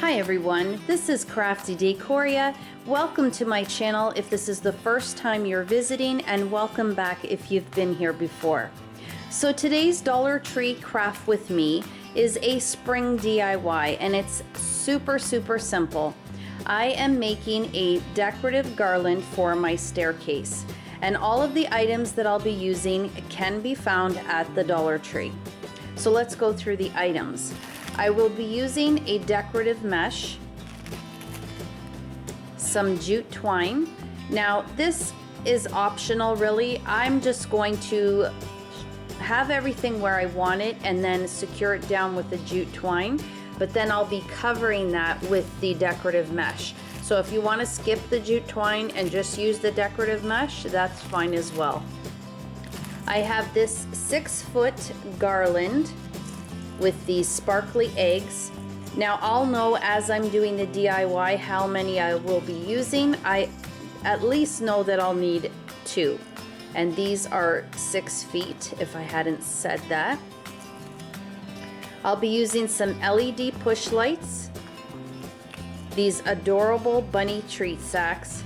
Hi everyone, this is Crafty Decoria. Welcome to my channel if this is the first time you're visiting, and welcome back if you've been here before. So today's Dollar Tree craft with me is a spring DIY, and it's super simple. I am making a decorative garland for my staircase, and all of the items that I'll be using can be found at the Dollar Tree. So let's go through the items. I will be using a decorative mesh, some jute twine. Now this is optional really. I'm just going to have everything where I want it and then secure it down with the jute twine, but then I'll be covering that with the decorative mesh. So if you want to skip the jute twine and just use the decorative mesh, that's fine as well. I have this 6-foot garland with these sparkly eggs. Now I'll know as I'm doing the DIY how many I will be using. I at least know that I'll need 2. And these are 6 feet, if I hadn't said that. I'll be using some LED push lights, these adorable bunny treat sacks,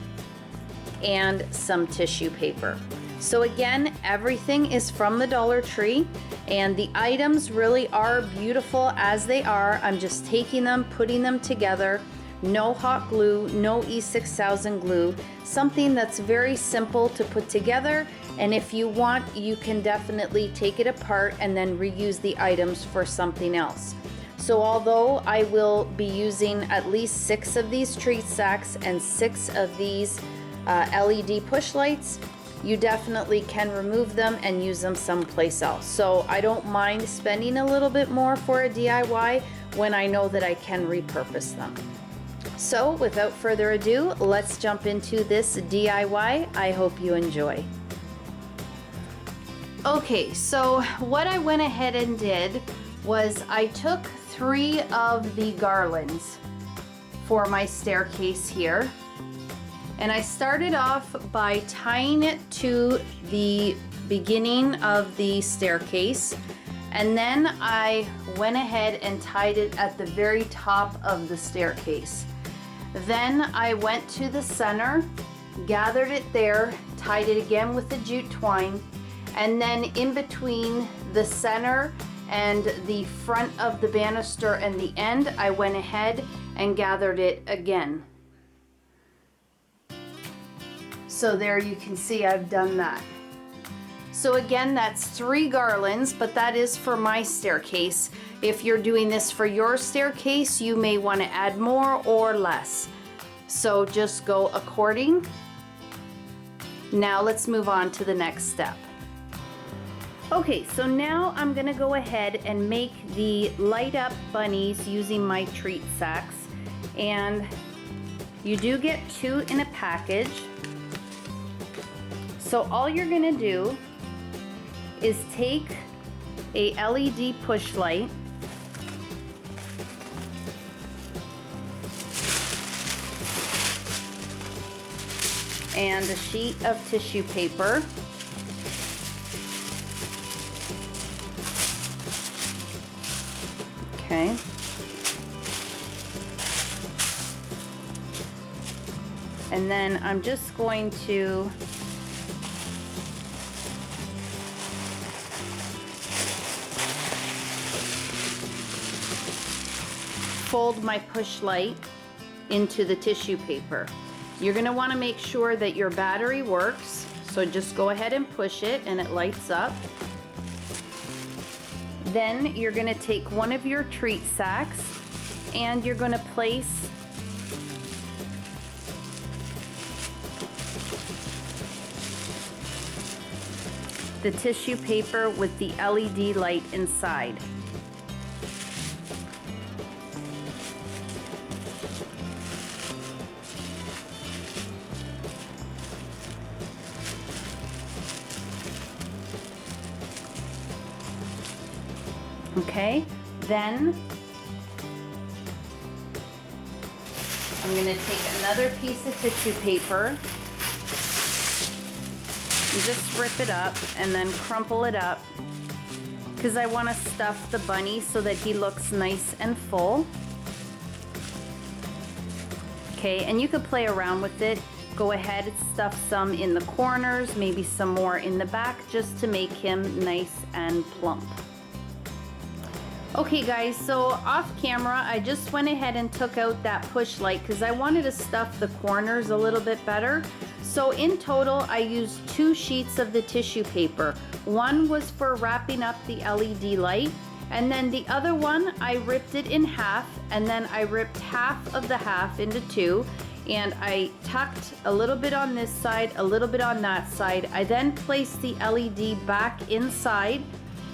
and some tissue paper. So again, everything is from the Dollar Tree, and the items really are beautiful as they are. I'm just taking them, putting them together. No hot glue, no E6000 glue, something that's very simple to put together. And if you want, you can definitely take it apart and then reuse the items for something else. So although I will be using at least 6 of these treat sacks and 6 of these LED push lights, you definitely can remove them and use them someplace else. So I don't mind spending a little bit more for a DIY when I know that I can repurpose them. So without further ado, let's jump into this DIY. I hope you enjoy. Okay, so what I went ahead and did was I took 3 of the garlands for my staircase here. And I started off by tying it to the beginning of the staircase, and then I went ahead and tied it at the very top of the staircase. Then I went to the center, gathered it there, tied it again with the jute twine, and then in between the center and the front of the banister and the end, I went ahead and gathered it again. So there you can see I've done that. So again, that's 3 garlands, but that is for my staircase. If you're doing this for your staircase, you may want to add more or less. So just go according. Now let's move on to the next step. Okay, so now I'm gonna go ahead and make the light up bunnies using my treat sacks. And you do get 2 in a package. So all you're gonna do is take a LED push light and a sheet of tissue paper. Okay. And then I'm just going to fold my push light into the tissue paper. You're going to want to make sure that your battery works, so just go ahead and push it and it lights up. Then you're going to take one of your treat sacks and you're going to place the tissue paper with the LED light inside. Okay, then I'm going to take another piece of tissue paper and just rip it up and then crumple it up because I want to stuff the bunny so that he looks nice and full. Okay, and you could play around with it. Go ahead and stuff some in the corners, maybe some more in the back, just to make him nice and plump. Okay guys, so off camera, I just went ahead and took out that push light because I wanted to stuff the corners a little bit better. So in total, I used 2 sheets of the tissue paper. One was for wrapping up the LED light, and then the other one, I ripped it in half, and then I ripped half of the half into 2, and I tucked a little bit on this side, a little bit on that side. I then placed the LED back inside,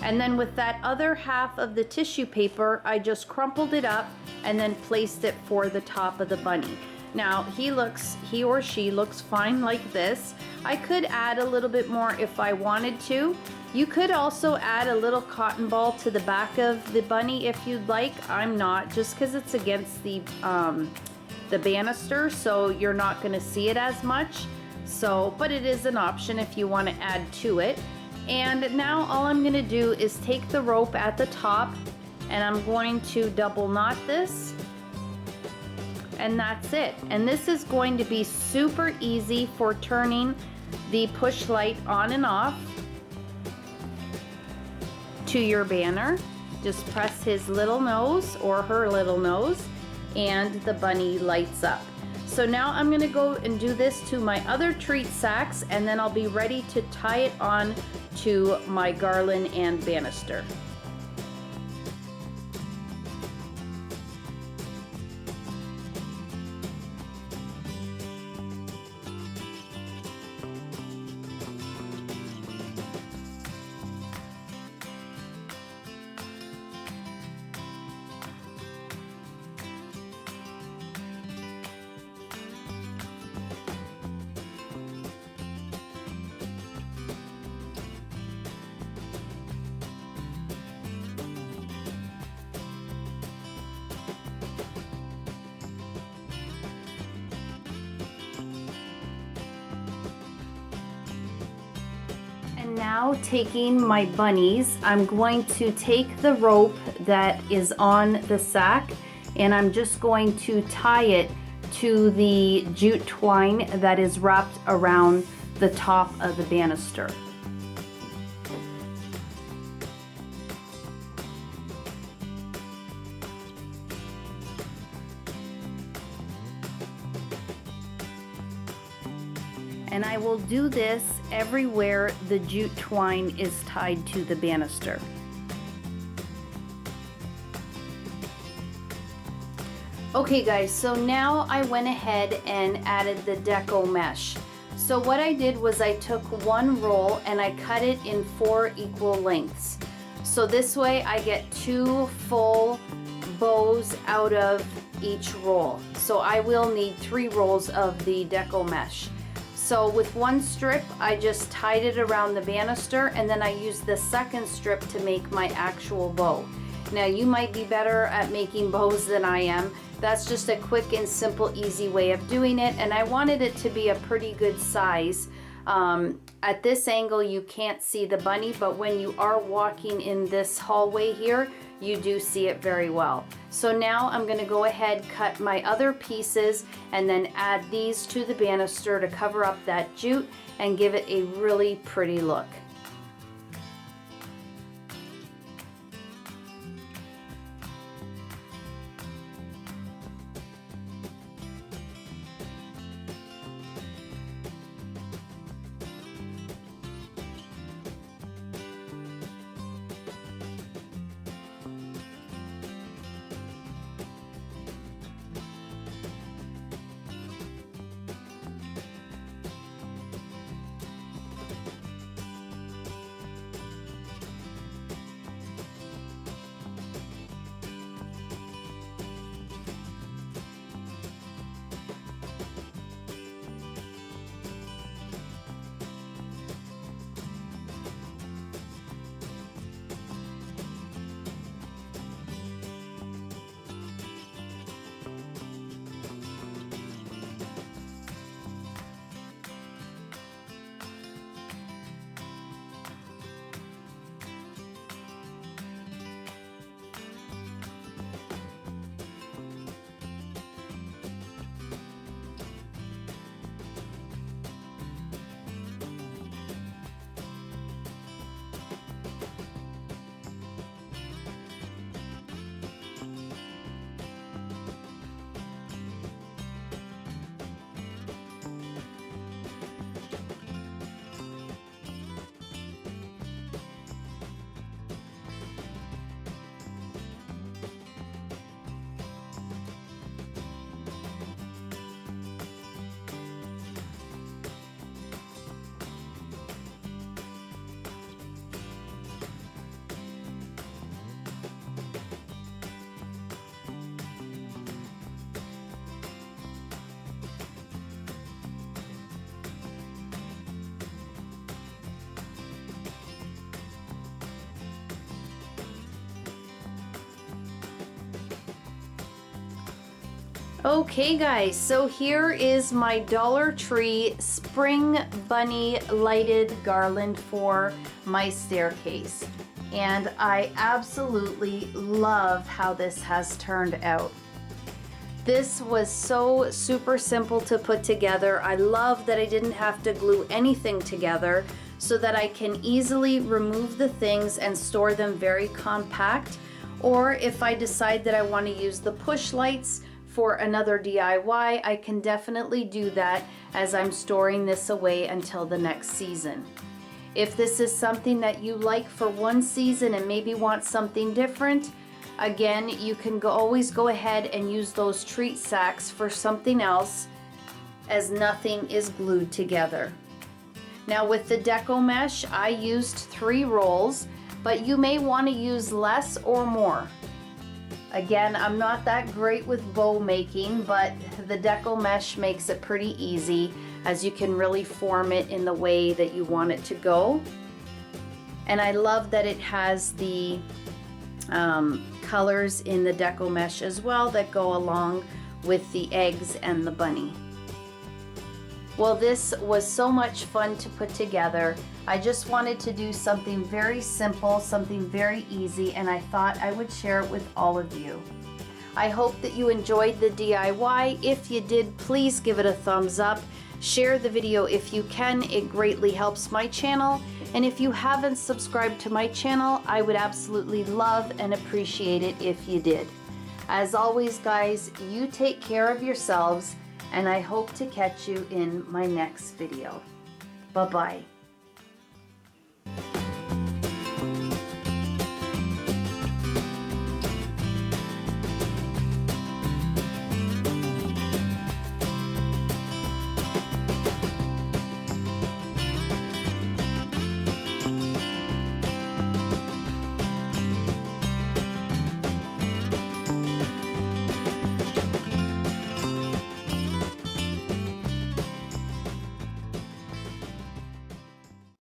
and then with that other half of the tissue paper, I just crumpled it up and then placed it for the top of the bunny. Now he or she looks fine like this. I could add a little bit more if I wanted to. You could also add a little cotton ball to the back of the bunny if you'd like. I'm not, just because it's against the banister, so you're not going to see it as much. So, but it is an option if you want to add to it. And now all I'm going to do is take the rope at the top, and I'm going to double knot this, and that's it. And this is going to be super easy for turning the push light on and off to your banner. Just press his little nose or her little nose, and the bunny lights up. So now I'm going to go and do this to my other treat sacks, and then I'll be ready to tie it on to my garland and banister. Now taking my bunnies, I'm going to take the rope that is on the sack, and I'm just going to tie it to the jute twine that is wrapped around the top of the banister. And I will do this everywhere the jute twine is tied to the banister. Okay guys, so now I went ahead and added the deco mesh. So what I did was I took one roll and I cut it in 4 equal lengths. So this way I get 2 full bows out of each roll. So I will need 3 rolls of the deco mesh. So with one strip, I just tied it around the banister, and then I used the second strip to make my actual bow. Now you might be better at making bows than I am. That's just a quick and simple, easy way of doing it, and I wanted it to be a pretty good size. At this angle, you can't see the bunny, but when you are walking in this hallway here, you do see it very well. So now I'm going to go ahead, cut my other pieces, and then add these to the banister to cover up that jute and give it a really pretty look. Okay guys, so here is my Dollar Tree Spring Bunny lighted garland for my staircase. And I absolutely love how this has turned out. This was so super simple to put together. I love that I didn't have to glue anything together, so that I can easily remove the things and store them very compact. Or if I decide that I want to use the push lights for another DIY, I can definitely do that as I'm storing this away until the next season. If this is something that you like for one season and maybe want something different, again, you can always go ahead and use those treat sacks for something else, as nothing is glued together. Now with the deco mesh, I used 3 rolls, but you may want to use less or more. Again, I'm not that great with bow making, but the deco mesh makes it pretty easy, as you can really form it in the way that you want it to go. And I love that it has the colors in the deco mesh as well that go along with the eggs and the bunny. Well, this was so much fun to put together. I just wanted to do something very simple, something very easy, and I thought I would share it with all of you. I hope that you enjoyed the DIY. If you did, please give it a thumbs up. Share the video if you can. It greatly helps my channel. And if you haven't subscribed to my channel, I would absolutely love and appreciate it if you did. As always, guys, you take care of yourselves, and I hope to catch you in my next video. Bye-bye.